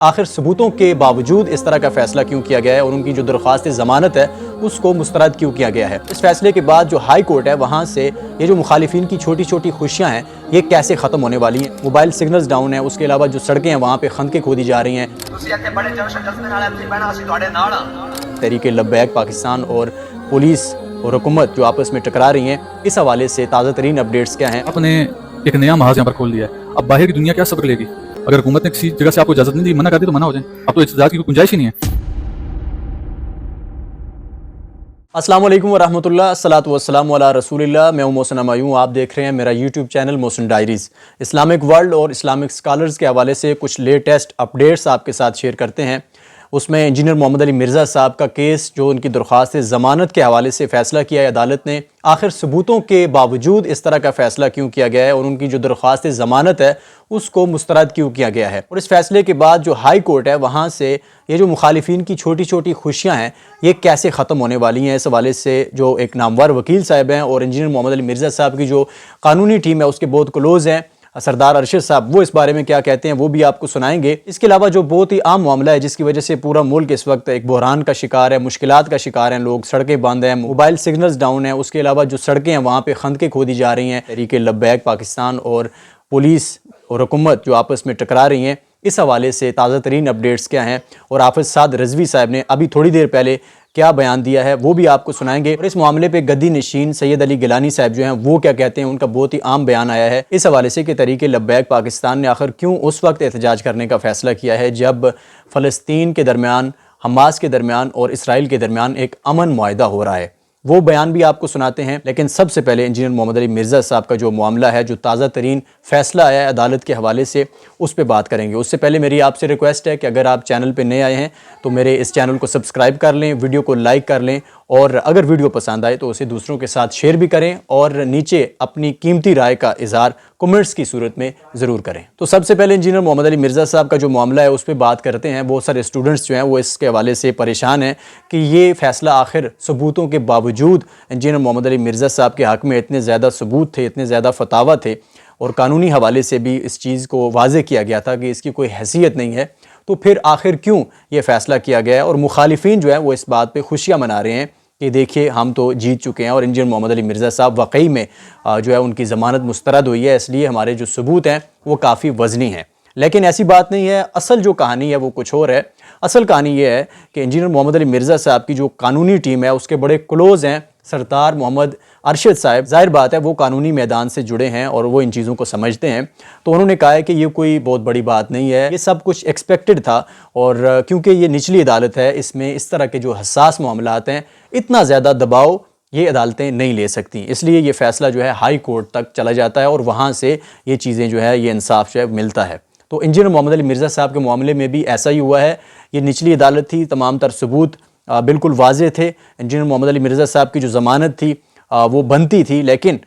آخر ثبوتوں کے باوجود اس طرح کا فیصلہ کیوں کیا گیا ہے اور ان کی جو درخواست ضمانت ہے اس کو مسترد کیوں کیا گیا ہے؟ اس فیصلے کے بعد جو ہائی کورٹ ہے وہاں سے یہ جو مخالفین کی چھوٹی چھوٹی خوشیاں ہیں یہ کیسے ختم ہونے والی ہیں؟ موبائل سگنلز ڈاؤن ہیں، اس کے علاوہ جو سڑکیں ہیں وہاں پہ خندقیں کھودی جا رہی ہیں۔ تحریک لبیک پاکستان اور پولیس اور حکومت جو آپس میں ٹکرا رہی ہیں، اس حوالے سے تازہ ترین اپڈیٹس کیا ہیں؟ آپ نے ایک نیا محاذ یہاں پر کھول دیا ہے، اب باہر کی دنیا کیا صبر لے گی؟ اگر حکومت نے کسی جگہ سے آپ کو اجازت نہیں دی، منع کر دی تو منع ہو جائیں، اب تو احتجاج کی کوئی گنجائش ہی نہیں ہے۔ السلام علیکم ورحمۃ اللہ، الصلاۃ والسلام علی رسول اللہ۔ میں ہوں محسن ہمایوں، آپ دیکھ رہے ہیں میرا یوٹیوب چینل محسن ڈائریز۔ اسلامک ورلڈ اور اسلامک اسکالرز کے حوالے سے کچھ لیٹسٹ اپڈیٹس آپ کے ساتھ شیئر کرتے ہیں۔ اس میں انجینئر محمد علی مرزا صاحب کا کیس جو ان کی درخواست ضمانت کے حوالے سے فیصلہ کیا ہے عدالت نے، آخر ثبوتوں کے باوجود اس طرح کا فیصلہ کیوں کیا گیا ہے اور ان کی جو درخواست ضمانت ہے اس کو مسترد کیوں کیا گیا ہے؟ اور اس فیصلے کے بعد جو ہائی کورٹ ہے وہاں سے یہ جو مخالفین کی چھوٹی چھوٹی خوشیاں ہیں یہ کیسے ختم ہونے والی ہیں؟ اس حوالے سے جو ایک نامور وکیل صاحب ہیں اور انجینئر محمد علی مرزا صاحب کی جو قانونی ٹیم ہے اس کے بہت کلوز ہیں، سردار ارشد صاحب، وہ اس بارے میں کیا کہتے ہیں وہ بھی آپ کو سنائیں گے۔ اس کے علاوہ جو بہت ہی عام معاملہ ہے جس کی وجہ سے پورا ملک اس وقت ایک بحران کا شکار ہے، مشکلات کا شکار ہیں، لوگ سڑکیں بند ہیں، موبائل سگنلز ڈاؤن ہیں، اس کے علاوہ جو سڑکیں ہیں وہاں پہ خندقیں کھودی جا رہی ہیں، تحریک لبیک پاکستان اور پولیس اور حکومت جو آپس میں ٹکرا رہی ہیں، اس حوالے سے تازہ ترین اپڈیٹس کیا ہیں اور حافظ سعد رضوی صاحب نے ابھی تھوڑی دیر پہلے کیا بیان دیا ہے وہ بھی آپ کو سنائیں گے۔ اور اس معاملے پہ گدی نشین سید علی گیلانی صاحب جو ہیں وہ کیا کہتے ہیں، ان کا بہت ہی عام بیان آیا ہے اس حوالے سے کہ تحریک لبیک پاکستان نے آخر کیوں اس وقت احتجاج کرنے کا فیصلہ کیا ہے جب فلسطین کے درمیان، حماس کے درمیان اور اسرائیل کے درمیان ایک امن معاہدہ ہو رہا ہے، وہ بیان بھی آپ کو سناتے ہیں۔ لیکن سب سے پہلے انجینئر محمد علی مرزا صاحب کا جو معاملہ ہے، جو تازہ ترین فیصلہ آیا ہے عدالت کے حوالے سے، اس پہ بات کریں گے۔ اس سے پہلے میری آپ سے ریکویسٹ ہے کہ اگر آپ چینل پہ نئے آئے ہیں تو میرے اس چینل کو سبسکرائب کر لیں، ویڈیو کو لائک کر لیں، اور اگر ویڈیو پسند آئے تو اسے دوسروں کے ساتھ شیئر بھی کریں اور نیچے اپنی قیمتی رائے کا اظہار کمنٹس کی صورت میں ضرور کریں۔ تو سب سے پہلے انجینئر محمد علی مرزا صاحب کا جو معاملہ ہے اس پہ بات کرتے ہیں۔ بہت سارے اسٹوڈنٹس جو ہیں وہ اس کے حوالے سے پریشان ہیں کہ یہ فیصلہ آخر ثبوتوں کے باوجود انجینئر محمد علی مرزا صاحب کے حق میں اتنے زیادہ ثبوت تھے، اتنے زیادہ فتاوی تھے اور قانونی حوالے سے بھی اس چیز کو واضح کیا گیا تھا کہ اس کی کوئی حیثیت نہیں ہے، تو پھر آخر کیوں یہ فیصلہ کیا گیا ہے؟ اور مخالفین جو ہیں وہ اس بات پہ خوشیاں منا رہے ہیں کہ دیکھیے ہم تو جیت چکے ہیں اور انجینئر محمد علی مرزا صاحب واقعی میں جو ہے ان کی ضمانت مسترد ہوئی ہے، اس لیے ہمارے جو ثبوت ہیں وہ کافی وزنی ہیں۔ لیکن ایسی بات نہیں ہے، اصل جو کہانی ہے وہ کچھ اور ہے۔ اصل کہانی یہ ہے کہ انجینئر محمد علی مرزا صاحب کی جو قانونی ٹیم ہے اس کے بڑے کلوز ہیں سردار محمد ارشد صاحب۔ ظاہر بات ہے وہ قانونی میدان سے جڑے ہیں اور وہ ان چیزوں کو سمجھتے ہیں، تو انہوں نے کہا ہے کہ یہ کوئی بہت بڑی بات نہیں ہے، یہ سب کچھ ایکسپیکٹڈ تھا، اور کیونکہ یہ نچلی عدالت ہے اس میں اس طرح کے جو حساس معاملات ہیں اتنا زیادہ دباؤ یہ عدالتیں نہیں لے سکتی، اس لیے یہ فیصلہ جو ہے ہائی کورٹ تک چلا جاتا ہے اور وہاں سے یہ چیزیں جو ہے یہ انصاف جو ہے ملتا ہے۔ تو انجینئر محمد علی مرزا صاحب کے معاملے میں بھی ایسا ہی ہوا ہے، یہ نچلی عدالت تھی، تمام تر ثبوت بالکل واضح تھے، انجینئر محمد علی مرزا صاحب کی جو ضمانت تھی وہ بنتی تھی، لیکن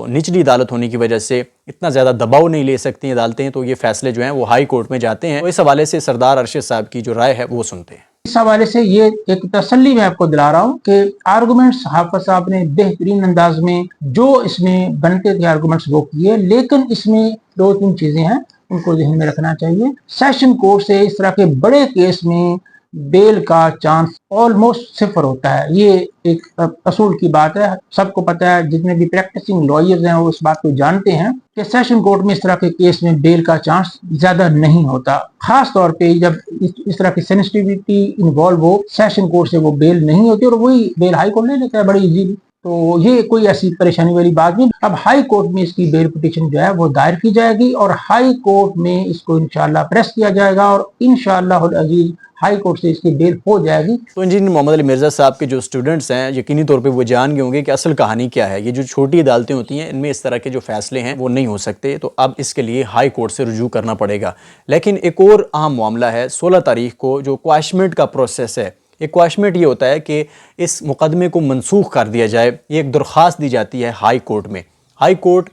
نچلی عدالت ہونے کی وجہ سے اتنا زیادہ دباؤ نہیں لے سکتی عدالتیں، تو یہ فیصلے جو ہیں وہ ہائی کورٹ میں جاتے ہیں۔ تو اس حوالے سے سردار ارشد صاحب کی جو رائے ہے وہ سنتے ہیں۔ اس حوالے سے یہ ایک تسلی میں آپ کو دلا رہا ہوں کہ آرگومنٹس حافظ صاحب نے بہترین انداز میں جو اس میں بنتے تھے آرگومنٹس وہ کیے، لیکن اس میں دو تین چیزیں ہیں ان کو ذہن میں رکھنا چاہیے۔ سیشن کورٹ سے اس طرح کے بڑے کیس میں بیل کا چانس آلموسٹ صفر ہوتا ہے، یہ ایک اصول کی بات ہے، سب کو پتہ ہے، جتنے بھی پریکٹسنگ لائرز ہیں وہ اس بات کو جانتے ہیں کہ سیشن کورٹ میں اس طرح کے کیس میں بیل کا چانس زیادہ نہیں ہوتا، خاص طور پہ جب اس طرح کی سینسٹیوٹی انوالو ہو، سیشن کورٹ سے وہ بیل نہیں ہوتی اور وہی بیل ہائی کورٹ لے لیتا ہے بڑی ایزیلی، تو یہ کوئی ایسی پریشانی والی بات نہیں۔ اب ہائی کورٹ میں اس کی بیل پٹیشن جو ہے وہ دائر کی جائے گی اور ہائی کورٹ میں اس کو انشاءاللہ پریس کیا جائے گا اور انشاءاللہ العزیز ہائی کورٹ سے اس کی بیل ہو جائے گی۔ تو انجینئر محمد علی مرزا صاحب کے جو اسٹوڈنٹس ہیں یقینی طور پہ وہ جان گئے ہوں گے کہ اصل کہانی کیا ہے۔ یہ جو چھوٹی عدالتیں ہوتی ہیں ان میں اس طرح کے جو فیصلے ہیں وہ نہیں ہو سکتے، تو اب اس کے لیے ہائی کورٹ سے رجوع کرنا پڑے گا۔ لیکن ایک اور اہم معاملہ ہے، 16 تاریخ کو جو کواشمنٹ کا پروسیس ہے، ایک کواشمنٹ یہ ہوتا ہے کہ اس مقدمے کو منسوخ کر دیا جائے، یہ ایک درخواست دی جاتی ہے ہائی کورٹ میں۔ ہائی کورٹ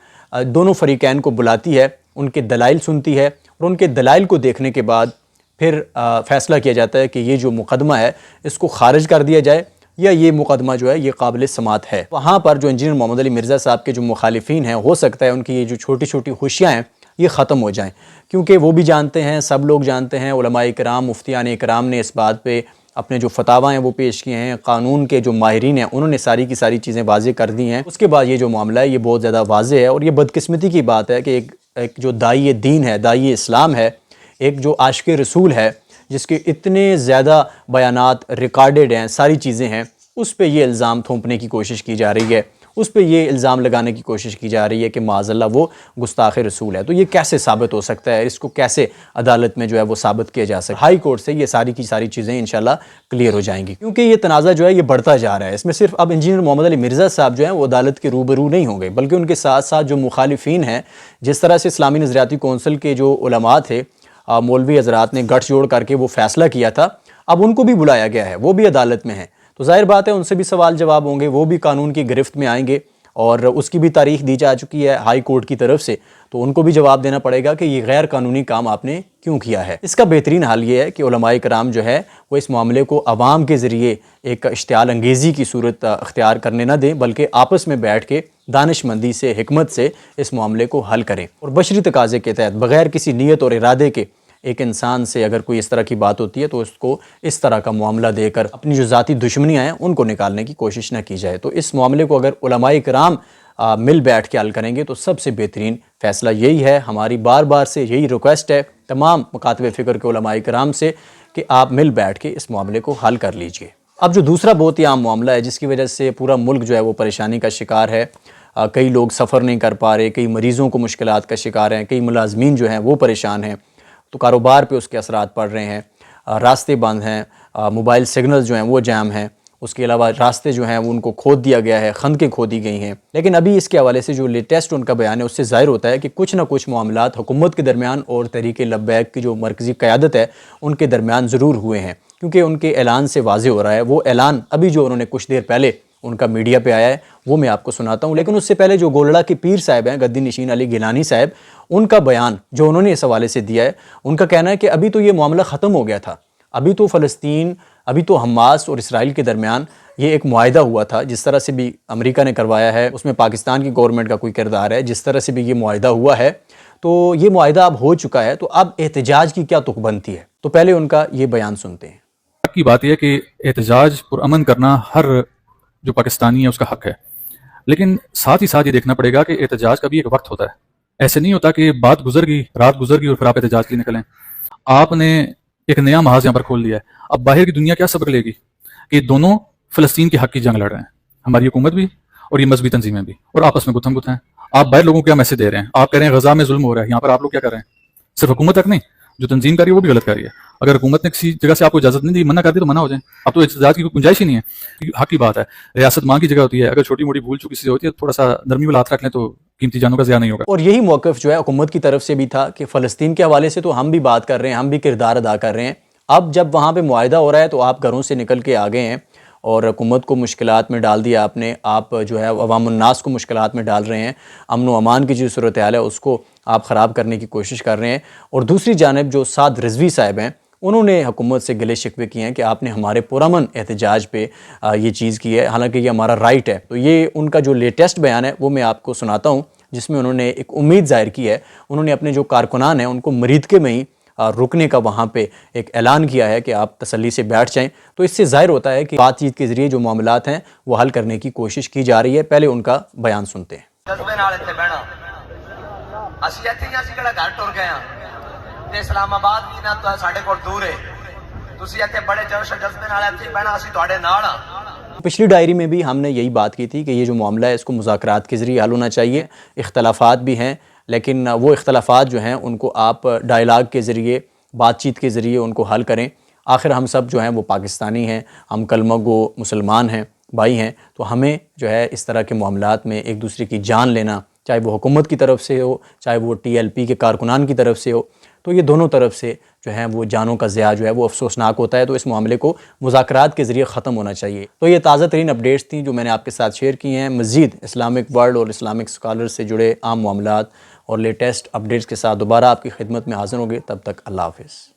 دونوں فریقین کو بلاتی ہے، ان کے دلائل سنتی ہے اور ان کے دلائل کو دیکھنے کے بعد پھر فیصلہ کیا جاتا ہے کہ یہ جو مقدمہ ہے اس کو خارج کر دیا جائے یا یہ مقدمہ جو ہے یہ قابل سماعت ہے۔ وہاں پر جو انجینئر محمد علی مرزا صاحب کے جو مخالفین ہیں، ہو سکتا ہے ان کی یہ جو چھوٹی چھوٹی خوشیاں ہیں یہ ختم ہو جائیں، کیونکہ وہ بھی جانتے ہیں، سب لوگ جانتے ہیں، علماء کرام، مفتیان کرام نے اس بات پہ اپنے جو فتاویٰ ہیں وہ پیش کیے ہیں، قانون کے جو ماہرین ہیں انہوں نے ساری کی ساری چیزیں واضح کر دی ہیں۔ اس کے بعد یہ جو معاملہ ہے یہ بہت زیادہ واضح ہے، اور یہ بدقسمتی کی بات ہے کہ ایک جو داعی دین ہے، داعی اسلام ہے، ایک جو عاشق رسول ہے، جس کے اتنے زیادہ بیانات ریکارڈڈ ہیں، ساری چیزیں ہیں، اس پہ یہ الزام تھوپنے کی کوشش کی جا رہی ہے، اس پہ یہ الزام لگانے کی کوشش کی جا رہی ہے کہ معاذ اللہ وہ گستاخ رسول ہے۔ تو یہ کیسے ثابت ہو سکتا ہے؟ اس کو کیسے عدالت میں جو ہے وہ ثابت کیا جا سکتا ہے؟ ہائی کورٹ سے یہ ساری کی ساری چیزیں انشاءاللہ کلیئر ہو جائیں گی، کیونکہ یہ تنازع جو ہے یہ بڑھتا جا رہا ہے۔ اس میں صرف اب انجینئر محمد علی مرزا صاحب جو ہیں وہ عدالت کے روبرو نہیں ہوں گے، بلکہ ان کے ساتھ ساتھ جو مخالفین ہیں، جس طرح سے اسلامی نظریاتی کونسل کے جو علماء تھے، مولوی حضرات نے گٹھ جوڑ کر کے وہ فیصلہ کیا تھا، اب ان کو بھی بلایا گیا ہے، وہ بھی عدالت میں ہیں، تو ظاہر بات ہے ان سے بھی سوال جواب ہوں گے، وہ بھی قانون کی گرفت میں آئیں گے، اور اس کی بھی تاریخ دی جا چکی ہے ہائی کورٹ کی طرف سے، تو ان کو بھی جواب دینا پڑے گا کہ یہ غیر قانونی کام آپ نے کیوں کیا ہے۔ اس کا بہترین حل یہ ہے کہ علماء کرام جو ہے وہ اس معاملے کو عوام کے ذریعے ایک اشتعال انگیزی کی صورت اختیار کرنے نہ دیں، بلکہ آپس میں بیٹھ کے دانش مندی سے، حکمت سے اس معاملے کو حل کریں، اور بشری تقاضے کے تحت بغیر کسی نیت اور ارادے کے ایک انسان سے اگر کوئی اس طرح کی بات ہوتی ہے تو اس کو اس طرح کا معاملہ دے کر اپنی جو ذاتی دشمنیاں ہیں ان کو نکالنے کی کوشش نہ کی جائے۔ تو اس معاملے کو اگر علماء کرام مل بیٹھ کے حل کریں گے تو سب سے بہترین فیصلہ یہی ہے۔ ہماری بار بار سے یہی ریکویسٹ ہے تمام مکاتب فکر کے علماء کرام سے کہ آپ مل بیٹھ کے اس معاملے کو حل کر لیجئے۔ اب جو دوسرا بہت ہی عام معاملہ ہے جس کی وجہ سے پورا ملک جو ہے وہ پریشانی کا شکار ہے، کئی لوگ سفر نہیں کر پا رہے، کئی مریضوں کو مشکلات کا شکار ہیں، کئی ملازمین جو ہیں وہ پریشان ہیں، تو کاروبار پہ اس کے اثرات پڑ رہے ہیں، راستے بند ہیں، موبائل سگنل جو ہیں وہ جام ہیں، اس کے علاوہ راستے جو ہیں وہ ان کو کھود دیا گیا ہے، خندقیں کھودی گئی ہیں۔ لیکن ابھی اس کے حوالے سے جو لیٹسٹ ان کا بیان ہے اس سے ظاہر ہوتا ہے کہ کچھ نہ کچھ معاملات حکومت کے درمیان اور تحریک لبیک کی جو مرکزی قیادت ہے ان کے درمیان ضرور ہوئے ہیں، کیونکہ ان کے اعلان سے واضح ہو رہا ہے۔ وہ اعلان ابھی جو انہوں نے کچھ دیر پہلے ان کا میڈیا پہ آیا ہے وہ میں آپ کو سناتا ہوں، لیکن اس سے پہلے جو گولڑا کے پیر صاحب ہیں گدی نشین علی گیلانی صاحب، ان کا بیان جو انہوں نے اس حوالے سے دیا ہے، ان کا کہنا ہے کہ ابھی تو یہ معاملہ ختم ہو گیا تھا، ابھی تو فلسطین، ابھی تو حماس اور اسرائیل کے درمیان یہ ایک معاہدہ ہوا تھا، جس طرح سے بھی امریکہ نے کروایا ہے اس میں پاکستان کی گورنمنٹ کا کوئی کردار ہے، جس طرح سے بھی یہ معاہدہ ہوا ہے، تو یہ معاہدہ اب ہو چکا ہے، تو اب احتجاج کی کیا تک بنتی ہے؟ تو پہلے ان کا یہ بیان سنتے ہیں۔ حق کی بات یہ ہے کہ احتجاج پرامن کرنا ہر جو پاکستانی ہے اس کا حق ہے، لیکن ساتھ ہی ساتھ یہ دیکھنا پڑے گا کہ احتجاج کا بھی ایک وقت ہوتا ہے۔ ایسے نہیں ہوتا کہ بات گزر گئی، رات گزر گئی اور پھر آپ احتجاج کے لیے نکلیں۔ آپ نے ایک نیا محاذ یہاں پر کھول دیا ہے، اب باہر کی دنیا کیا سبق لے گی کہ دونوں فلسطین کے حق کی جنگ لڑ رہے ہیں، ہماری حکومت بھی اور یہ مذہبی تنظیمیں بھی، اور آپس میں گتھم گتھ ہیں۔ آپ باہر لوگوں کو کیا میسج دے رہے ہیں؟ آپ کہہ رہے ہیں غزہ میں ظلم ہو رہا ہے، یہاں پر آپ لوگ کیا کر رہے ہیں؟ صرف حکومت تک نہیں، جو تنظیم کر رہی ہے وہ بھی غلط کر رہی ہے۔ اگر حکومت نے کسی جگہ سے آپ کو اجازت نہیں دی، منع کر دی تو منع ہو جائیں، اب تو احتجاج کی کوئی گنجائش ہی نہیں ہے۔ حق کی بات ہے، ریاست ماں کی جگہ ہوتی ہے، اگر چھوٹی موٹی بھول چوک کسی سے ہوتی ہے تو تھوڑا سا نرمی والا ہاتھ رکھ لیں تو قیمتی جانوں کا ضیاع نہیں ہوگا۔ اور یہی موقف جو ہے حکومت کی طرف سے بھی تھا کہ فلسطین کے حوالے سے تو ہم بھی بات کر رہے ہیں، ہم بھی کردار ادا کر رہے ہیں، اب جب وہاں پہ معاہدہ ہو رہا ہے تو آپ گھروں سے نکل کے آ گئے ہیں اور حکومت کو مشکلات میں ڈال دیا آپ نے، آپ جو ہے عوام الناس کو مشکلات میں ڈال رہے ہیں، امن و امان کی جو صورتحال ہے اس کو آپ خراب کرنے کی کوشش کر رہے ہیں۔ اور دوسری جانب جو سعد رضوی صاحب ہیں انہوں نے حکومت سے گلے شکوے کیے ہیں کہ آپ نے ہمارے پرامن احتجاج پہ یہ چیز کی ہے، حالانکہ یہ ہمارا رائٹ ہے۔ تو یہ ان کا جو لیٹسٹ بیان ہے وہ میں آپ کو سناتا ہوں، جس میں انہوں نے ایک امید ظاہر کی ہے۔ انہوں نے اپنے جو کارکنان ہیں ان کو مریدکے میں ہی رکنے کا وہاں پہ ایک اعلان کیا ہے کہ آپ تسلی سے بیٹھ جائیں۔ تو اس سے ظاہر ہوتا ہے کہ بات چیت کے ذریعے جو معاملات ہیں وہ حل کرنے کی کوشش کی جا رہی ہے۔ پہلے ان کا بیان سنتے ہیں۔ جذبے نال اتنے بہنا اسی اتنے ہی کہڑا گھر ٹر گئے ہاں تے اسلام آباد بھی نہ تو ساڈے کول دور ہے، تسی اتنے بڑے جوش و جذبے نال اتنے بہنا اسی تواڈے نال ہاں۔ پچھلی ڈائری میں بھی ہم نے یہی بات کی تھی کہ یہ جو معاملہ ہے اس کو مذاکرات کے ذریعے حل ہونا چاہیے۔ اختلافات بھی ہیں لیکن وہ اختلافات جو ہیں ان کو آپ ڈائلاگ کے ذریعے، بات چیت کے ذریعے ان کو حل کریں۔ آخر ہم سب جو ہیں وہ پاکستانی ہیں، ہم کلمہ گو مسلمان ہیں، بھائی ہیں، تو ہمیں جو ہے اس طرح کے معاملات میں ایک دوسرے کی جان لینا، چاہے وہ حکومت کی طرف سے ہو، چاہے وہ ٹی ایل پی کے کارکنان کی طرف سے ہو، تو یہ دونوں طرف سے جو ہے وہ جانوں کا ضیاع جو ہے وہ افسوسناک ہوتا ہے۔ تو اس معاملے کو مذاکرات کے ذریعے ختم ہونا چاہیے۔ تو یہ تازہ ترین اپڈیٹس تھیں جو میں نے آپ کے ساتھ شیئر کی ہیں۔ مزید اسلامک ورلڈ اور اسلامک اسکالر سے جڑے عام معاملات اور لیٹسٹ اپڈیٹس کے ساتھ دوبارہ آپ کی خدمت میں حاضر ہوں گے۔ تب تک اللہ حافظ۔